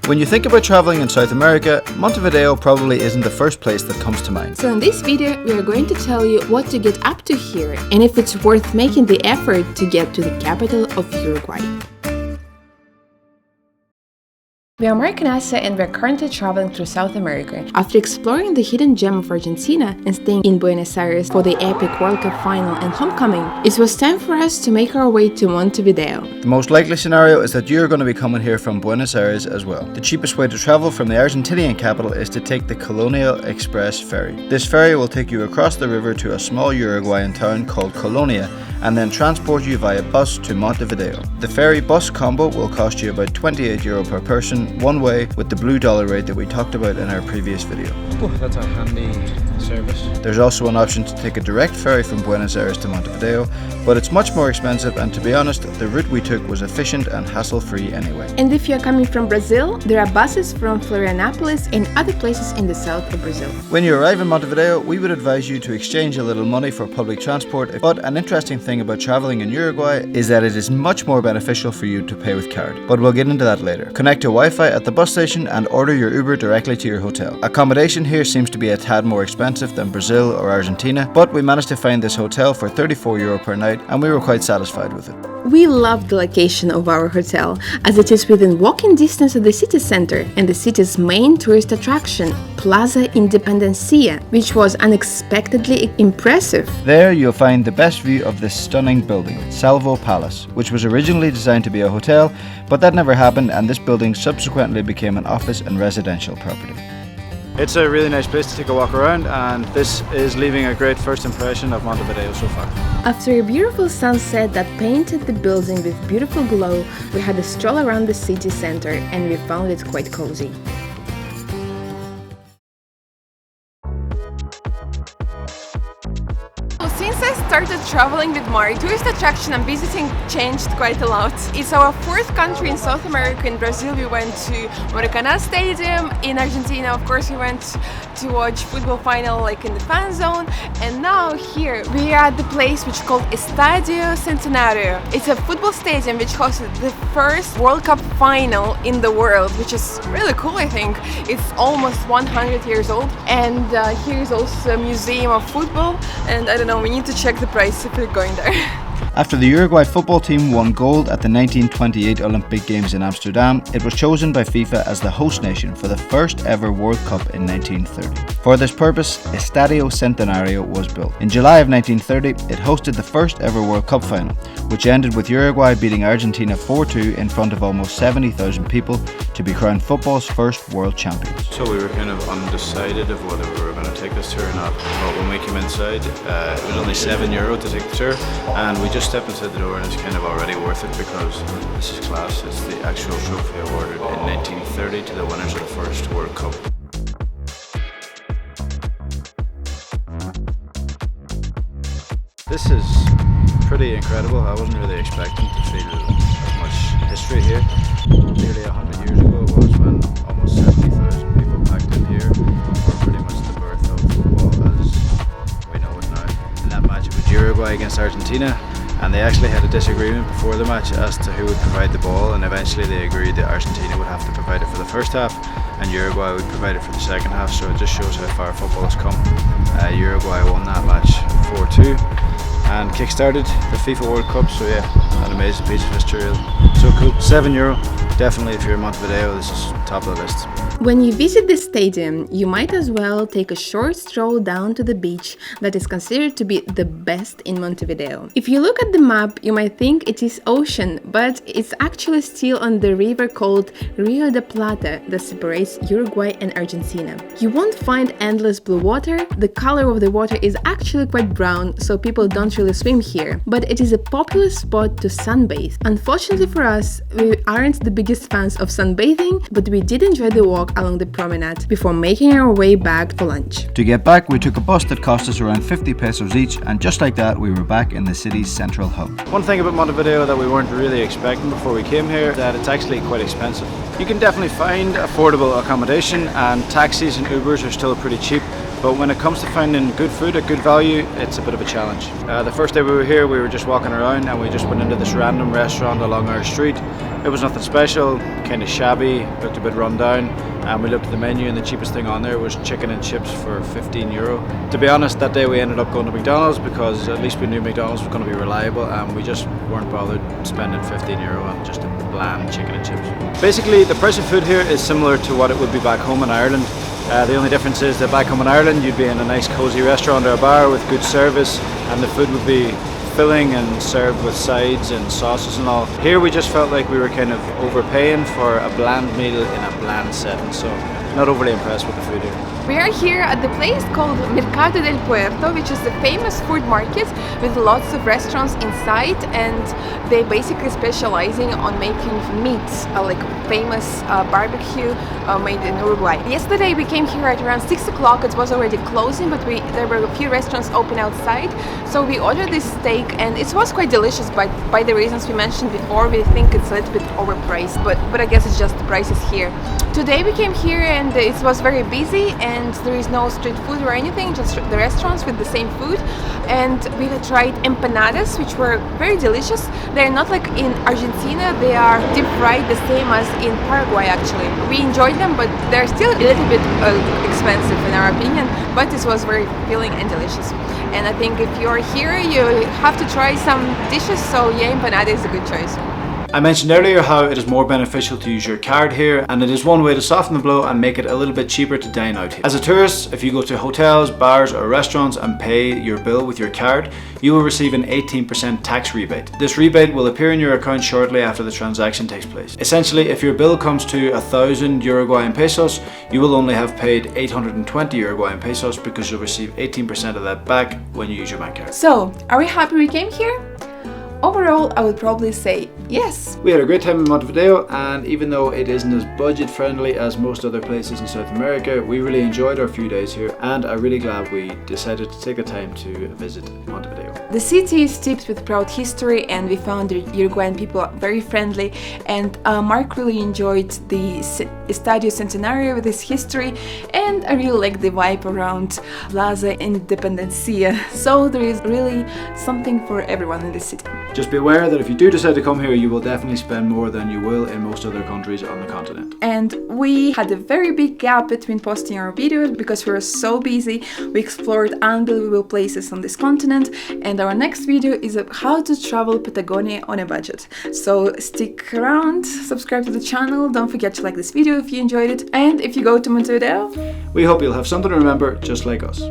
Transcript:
When you think about traveling in South America, Montevideo probably isn't the first place that comes to mind. So in this video, we are going to tell you what to get up to here and if it's worth making the effort to get to the capital of Uruguay. We are Mark and Asa and we are currently traveling through South America. After exploring the hidden gem of Argentina and staying in Buenos Aires for the epic World Cup final and homecoming, it was time for us to make our way to Montevideo. The most likely scenario is that you're going to be coming here from Buenos Aires as well. The cheapest way to travel from the Argentinian capital is to take the Colonial Express ferry. This ferry will take you across the river to a small Uruguayan town called Colonia and then transport you via bus to Montevideo. The ferry bus combo will cost you about €28 per person one way with the blue dollar rate that we talked about in our previous video. Oh, that's a handy service. There's also an option to take a direct ferry from Buenos Aires to Montevideo, but it's much more expensive, and to be honest, the route we took was efficient and hassle-free anyway. And if you're coming from Brazil, there are buses from Florianopolis and other places in the south of Brazil. When you arrive in Montevideo, we would advise you to exchange a little money for public transport, but an interesting thing about traveling in Uruguay is that it is much more beneficial for you to pay with card, but we'll get into that later. Connect to Wi-Fi at the bus station and order your Uber directly to your hotel. Accommodation here seems to be a tad more expensive than Brazil or Argentina, but we managed to find this hotel for €34 per night and we were quite satisfied with it. We love the location of our hotel, as it is within walking distance of the city center and the city's main tourist attraction, Plaza Independencia, which was unexpectedly impressive. There you'll find the best view of this stunning building, Salvo Palace, which was originally designed to be a hotel, but that never happened and this building subsequently became an office and residential property. It's a really nice place to take a walk around, and this is leaving a great first impression of Montevideo so far. After a beautiful sunset that painted the building with beautiful glow, we had a stroll around the city center and we found it quite cozy. Since I started traveling with Mari, tourist attraction and visiting changed quite a lot. It's our fourth country in South America. In Brazil we went to Maracanã Stadium. In Argentina, of course, we went to watch football final like in the fan zone. And now here we are at the place which is called Estadio Centenario. It's a football stadium which hosted the first World Cup final in the world, which is really cool, I think. It's almost 100 years old. And here is also a museum of football. And I don't know, we need to check the price if we're going there. After the Uruguay football team won gold at the 1928 Olympic Games in Amsterdam, it was chosen by FIFA as the host nation for the first ever World Cup in 1930. For this purpose, Estadio Centenario was built. In July of 1930, it hosted the first ever World Cup final, which ended with Uruguay beating Argentina 4-2 in front of almost 70,000 people to be crowned football's first world champions. So we were kind of undecided of whether we were going to take this tour or not, but when we came inside, it was only €7 to take the tour, and we just stepped inside the door and it's kind of already worth it because this is class. It's the actual trophy awarded in 1930 to the winners of the first World Cup. This is pretty incredible. I wasn't really expecting to feel as much history here. Nearly 100 years ago it was when almost 70,000 people packed in here for pretty much the birth of football as we know it now. In that match it was Uruguay against Argentina, and they actually had a disagreement before the match as to who would provide the ball, and eventually they agreed that Argentina would have to provide it for the first half and Uruguay would provide it for the second half, so it just shows how far football has come. Uruguay won that match 4-2 and kick-started the FIFA World Cup, so yeah, an amazing piece of history, so cool. €7, definitely if you're in Montevideo, this is top of the list. When you visit the stadium, you might as well take a short stroll down to the beach that is considered to be the best in Montevideo. If you look at the map, you might think it is ocean, but it's actually still on the river called Rio Plata that separates Uruguay and Argentina. You won't find endless blue water. The color of the water is actually quite brown, so people don't really swim here, but it is a popular spot to sunbathe. Unfortunately for us, we aren't the biggest fans of sunbathing, but we did enjoy the walk along the promenade before making our way back for lunch. To get back, we took a bus that cost us around 50 pesos each, and just like that, we were back in the city's central hub. One thing about Montevideo that we weren't really expecting before we came here, that it's actually quite expensive. You can definitely find affordable accommodation, and taxis and Ubers are still pretty cheap, but when it comes to finding good food at good value, it's a bit of a challenge. The first day we were here, we were just walking around and we just went into this random restaurant along our street, It was nothing special, kind of shabby, looked a bit run down, and we looked at the menu and the cheapest thing on there was chicken and chips for €15. To be honest, that day we ended up going to McDonald's because at least we knew McDonald's was going to be reliable, and we just weren't bothered spending €15 on just a bland chicken and chips. Basically, the price of food here is similar to what it would be back home in Ireland. The only difference is that back home in Ireland you'd be in a nice cozy restaurant or a bar with good service, and the food would be filling and served with sides and sauces and all. Here we just felt like we were kind of overpaying for a bland meal in a bland setting, so not overly impressed with the food here. We are here at the place called Mercado del Puerto, which is a famous food market with lots of restaurants inside, and they basically specializing on making meats, like famous barbecue made in Uruguay. Yesterday we came here at around 6 o'clock. It was already closing, but there were a few restaurants open outside, so we ordered this steak, and it was quite delicious. But by the reasons we mentioned before, we think it's a little bit overpriced, but I guess it's just the prices here. Today we came here and it was very busy, and there is no street food or anything, just the restaurants with the same food. And we had tried empanadas, which were very delicious. They're not like in Argentina, they are deep fried the same as in Paraguay actually. We enjoyed them, but they're still a little bit expensive in our opinion, but this was very filling and delicious. And I think if you're here, you have to try some dishes, so yeah, empanada is a good choice. I mentioned earlier how it is more beneficial to use your card here, and it is one way to soften the blow and make it a little bit cheaper to dine out here. As a tourist, if you go to hotels, bars or restaurants and pay your bill with your card, you will receive an 18% tax rebate. This rebate will appear in your account shortly after the transaction takes place. Essentially, if your bill comes to 1,000 Uruguayan pesos, you will only have paid 820 Uruguayan pesos because you'll receive 18% of that back when you use your bank card. So, are we happy we came here? Overall, I would probably say yes. We had a great time in Montevideo, and even though it isn't as budget friendly as most other places in South America, we really enjoyed our few days here, and I'm really glad we decided to take the time to visit Montevideo. The city is steeped with proud history, and we found the Uruguayan people very friendly, and Mark really enjoyed the Estadio Centenario with its history, and I really like the vibe around Plaza Independencia, so there is really something for everyone in this city. Just be aware that if you do decide to come here, you will definitely spend more than you will in most other countries on the continent. And we had a very big gap between posting our videos because we were so busy. We explored unbelievable places on this continent, and our next video is how to travel Patagonia on a budget. So stick around, subscribe to the channel, don't forget to like this video if you enjoyed it, and if you go to Montevideo, we hope you'll have something to remember just like us.